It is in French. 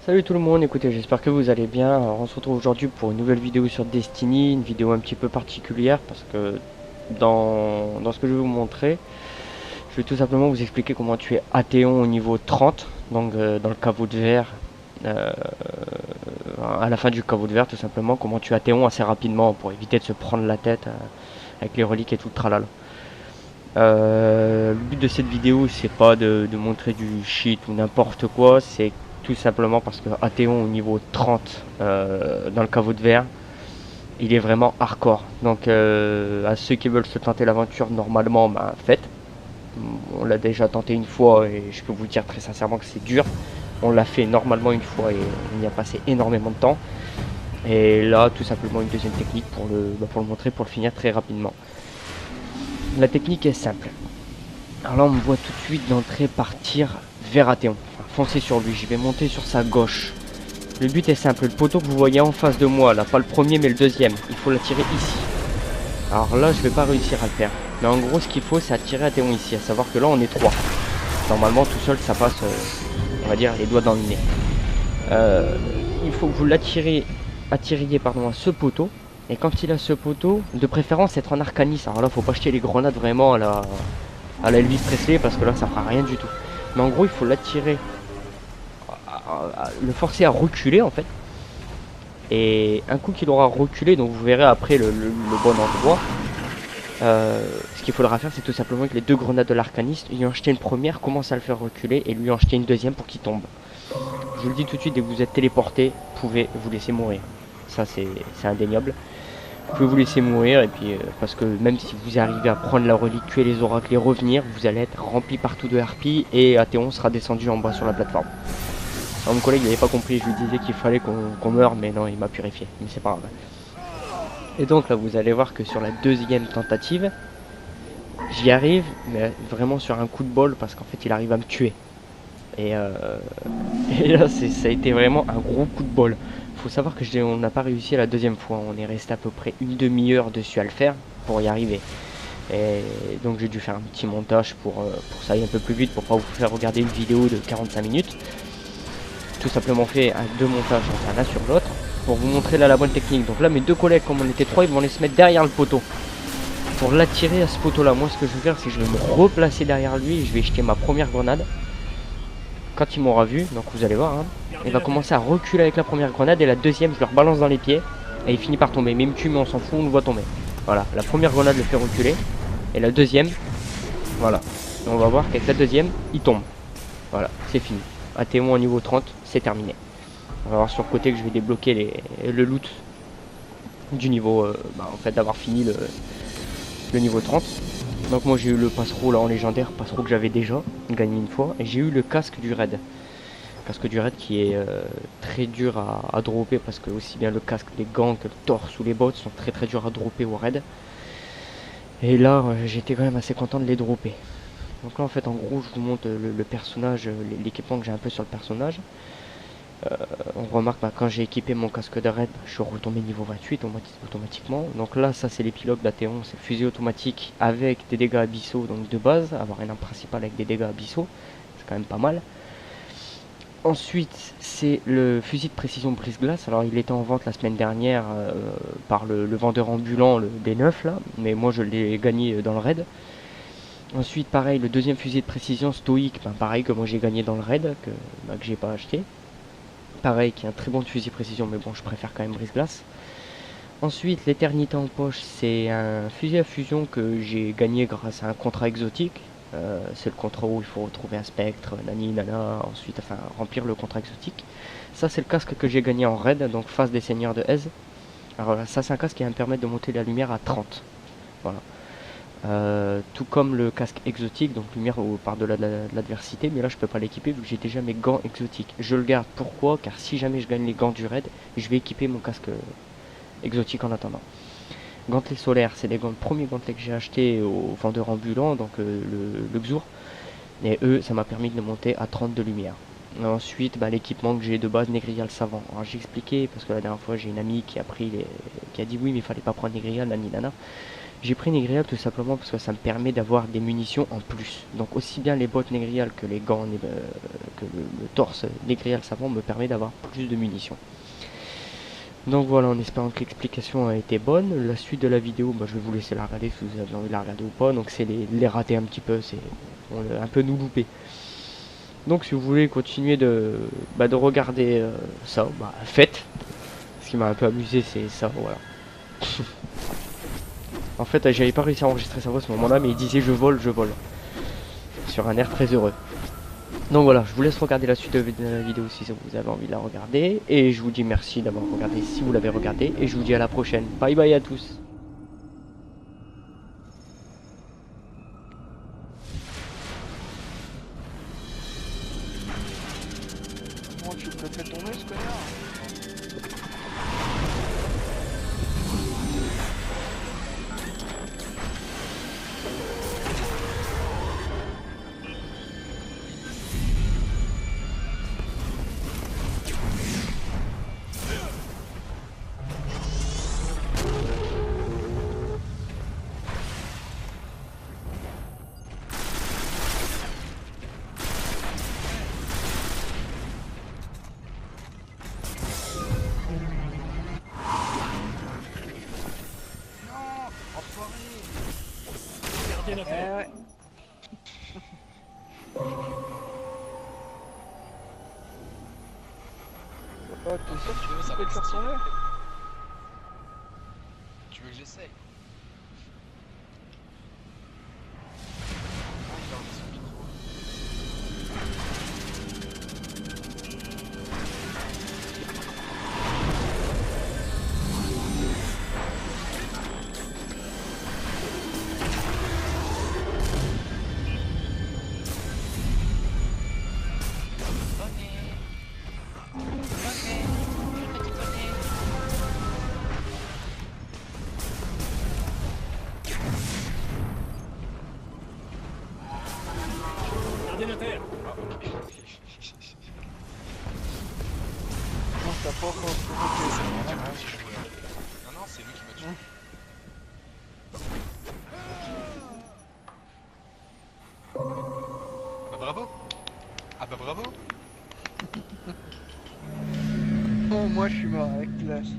Salut tout le monde, écoutez, j'espère que vous allez bien. Alors, on se retrouve aujourd'hui pour une nouvelle vidéo sur Destiny, une vidéo un petit peu particulière parce que dans ce que je vais vous montrer, je vais tout simplement vous expliquer comment tuer Athéon au niveau 30, donc dans le caveau de verre, euh, à la fin du caveau de verre tout simplement, comment tuer Athéon assez rapidement pour éviter de se prendre la tête avec les reliques et tout le tralala. Le but de cette vidéo, c'est pas de montrer du shit ou n'importe quoi, c'est tout simplement parce que Athéon au niveau 30 dans le caveau de verre, il est vraiment hardcore. Donc à ceux qui veulent se tenter l'aventure, normalement, bah, faites. On l'a déjà tenté une fois et je peux vous dire très sincèrement que c'est dur. On l'a fait normalement une fois et on y a passé énormément de temps. Et là, tout simplement une deuxième technique pour le montrer, pour le finir très rapidement. La technique est simple. Alors là, on me voit tout de suite d'entrer partir vers Athéon. Enfin, foncer sur lui, je vais monter sur sa gauche. Le but est simple, le poteau que vous voyez en face de moi, là, pas le premier mais le deuxième, il faut l'attirer ici. Alors là, je vais pas réussir à le faire. Mais en gros, ce qu'il faut, c'est attirer Athéon ici, à savoir que là, on est trois. Normalement, tout seul, ça passe, on va dire, les doigts dans le nez. Il faut que vous attiriez à ce poteau. Et quand il a ce poteau, de préférence être en arcanis. Alors là, faut pas jeter les grenades vraiment à la Elvis Presley parce que là, ça fera rien du tout. Mais en gros, il faut l'attirer, le forcer à reculer en fait. Et un coup qu'il aura reculé, donc vous verrez après le bon endroit, ce qu'il faudra faire, c'est tout simplement que les deux grenades de l'arcaniste, lui en jeter une première, commence à le faire reculer et lui en jeter une deuxième pour qu'il tombe. Je vous le dis tout de suite, dès que vous êtes téléporté, vous pouvez vous laisser mourir. Ça, c'est indéniable. Vous pouvez vous laisser mourir et puis parce que même si vous arrivez à prendre la relique, tuer les oracles et revenir, vous allez être rempli partout de harpies et Athéon sera descendu en bas sur la plateforme. Alors mon collègue n'avait pas compris, je lui disais qu'il fallait qu'on meure, mais non, il m'a purifié, mais c'est pas grave. Et donc là, vous allez voir que sur la deuxième tentative, j'y arrive, mais vraiment sur un coup de bol parce qu'en fait, il arrive à me tuer. Et, et là, ça a été vraiment un gros coup de bol. Faut savoir que on n'a pas réussi à la deuxième fois. On est resté à peu près une demi-heure dessus à le faire pour y arriver. Et donc j'ai dû faire un petit montage pour ça aille un peu plus vite, pour pas vous faire regarder une vidéo de 45 minutes. Tout simplement fait deux montages, enfin l'un sur l'autre, pour vous montrer là la bonne technique. Donc là, mes deux collègues, comme on était trois, ils vont aller se mettre derrière le poteau pour l'attirer à ce poteau là. Moi, ce que je vais faire, c'est que je vais me replacer derrière lui et je vais jeter ma première grenade. Quand il m'aura vu, donc vous allez voir, hein, il va commencer à reculer avec la première grenade et la deuxième, je le rebalance dans les pieds et il finit par tomber. Mais il me tue, mais on s'en fout, on le voit tomber. Voilà, la première grenade le fait reculer et la deuxième, voilà. Et on va voir qu'avec la deuxième, il tombe. Voilà, c'est fini. Athéon au niveau 30, c'est terminé. On va voir sur le côté que je vais débloquer le loot du niveau, en fait d'avoir fini le niveau 30. Donc moi j'ai eu le passereau là en légendaire, passereau que j'avais déjà gagné une fois, et j'ai eu le casque du raid. Casque du raid qui est très dur à dropper parce que aussi bien le casque, les gants que le torse ou les bottes sont très durs à dropper au raid. Et là j'étais quand même assez content de les dropper. Donc là en fait en gros je vous montre le personnage, l'équipement que j'ai un peu sur le personnage. On remarque quand j'ai équipé mon casque de raid, je suis retombé niveau 28 automatiquement. Donc là ça c'est les pilotes d'Athéon, c'est fusil automatique avec des dégâts abyssaux, donc de base, avoir une arme principale avec des dégâts abyssaux, c'est quand même pas mal. Ensuite c'est le fusil de précision brise-glace. Alors il était en vente la semaine dernière par le vendeur ambulant, le B9 là, mais moi je l'ai gagné dans le raid. Ensuite pareil, le deuxième fusil de précision stoïque, pareil que moi j'ai gagné dans le raid, que j'ai pas acheté. Pareil, qui est un très bon fusil précision, mais bon, je préfère quand même brise-glace. Ensuite, l'éternité en poche, c'est un fusil à fusion que j'ai gagné grâce à un contrat exotique. C'est le contrat où il faut retrouver un spectre, nani nana, ensuite, enfin, remplir le contrat exotique. Ça, c'est le casque que j'ai gagné en raid, donc face des seigneurs de Hez. Alors ça, c'est un casque qui va me permettre de monter la lumière à 30. Voilà. Tout comme le casque exotique, donc lumière par-delà de l'adversité, mais là je peux pas l'équiper vu que j'ai déjà mes gants exotiques. Je le garde, pourquoi? Car si jamais je gagne les gants du raid, je vais équiper mon casque exotique en attendant. Gantelets solaires, c'est les premiers gantelets que j'ai achetés au vendeur ambulant, donc le Xur. Et eux, ça m'a permis de monter à 30 de lumière. Ensuite, l'équipement que j'ai de base, Négrial Savant. Alors j'ai expliqué, parce que la dernière fois j'ai une amie qui a dit oui mais il fallait pas prendre Négrial, nani nana. J'ai pris Négrial tout simplement parce que ça me permet d'avoir des munitions en plus. Donc aussi bien les bottes Négrial que les gants, que le torse Négrial savant me permet d'avoir plus de munitions. Donc voilà, en espérant que l'explication a été bonne. La suite de la vidéo, bah, je vais vous laisser la regarder si vous avez envie de la regarder ou pas. Donc c'est les rater un petit peu, c'est un peu nous louper. Donc si vous voulez continuer de regarder ça, bah faites. Ce qui m'a un peu amusé, c'est ça, voilà. En fait, j'avais pas réussi à enregistrer sa voix à ce moment-là, mais il disait je vole, sur un air très heureux. Donc voilà, je vous laisse regarder la suite de la vidéo si vous avez envie de la regarder. Et je vous dis merci d'avoir regardé si vous l'avez regardé. Et je vous dis à la prochaine. Bye bye à tous. Comment tu peux faire tomber ce connard? Non, enfoiré. Ouais. Oh, t'es sûr que tu peux le faire tomber? Tu veux que j'essaye? Ordinateur. Ah, ok. Non, t'as pas encore provoqué. C'est bon, tu vois, si je voulais. Non, non, c'est lui qui m'a tué. Ah bah bravo! Ah bah bravo! Bon, moi je suis mort avec classe.